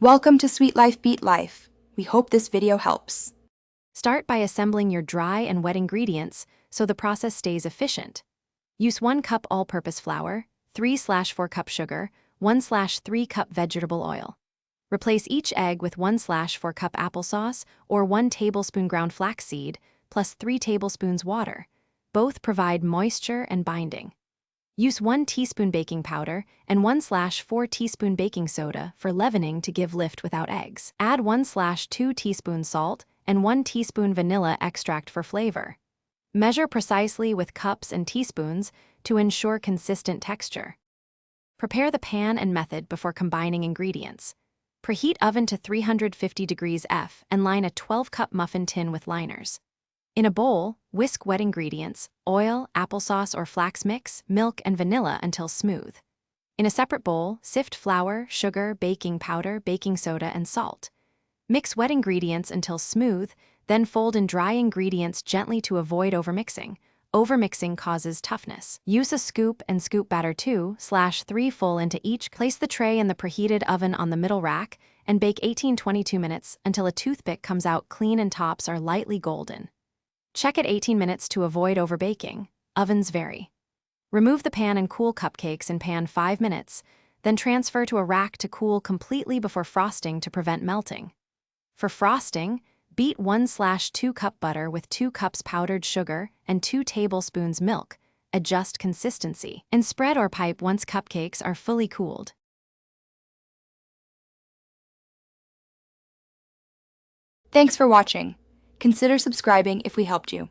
Welcome to Sweet Life Beat Life. We hope this video helps. Start by assembling your dry and wet ingredients so the process stays efficient. Use 1 cup all-purpose flour, 3/4 cup sugar, 1/3 cup vegetable oil. Replace each egg with 1/4 cup applesauce or 1 tablespoon ground flaxseed plus 3 tablespoons water. Both provide moisture and binding. Use 1 teaspoon baking powder and 1/4 teaspoon baking soda for leavening to give lift without eggs. Add 1/2 teaspoon salt and 1 teaspoon vanilla extract for flavor. Measure precisely with cups and teaspoons to ensure consistent texture. Prepare the pan and method before combining ingredients. Preheat oven to 350 degrees F and line a 12-cup muffin tin with liners. In a bowl, whisk wet ingredients, oil, applesauce or flax mix, milk, and vanilla until smooth. In a separate bowl, sift flour, sugar, baking powder, baking soda, and salt. Mix wet ingredients until smooth, then fold in dry ingredients gently to avoid overmixing. Overmixing causes toughness. Use a scoop and scoop batter 2/3 full into each. Place the tray in the preheated oven on the middle rack and bake 18-22 minutes until a toothpick comes out clean and tops are lightly golden. Check at 18 minutes to avoid overbaking. Ovens vary. Remove the pan and cool cupcakes in pan 5 minutes, then transfer to a rack to cool completely before frosting to prevent melting. For frosting, beat 1/2 cup butter with 2 cups powdered sugar and 2 tablespoons milk. Adjust consistency. And spread or pipe once cupcakes are fully cooled. Thanks for watching. Consider subscribing if we helped you.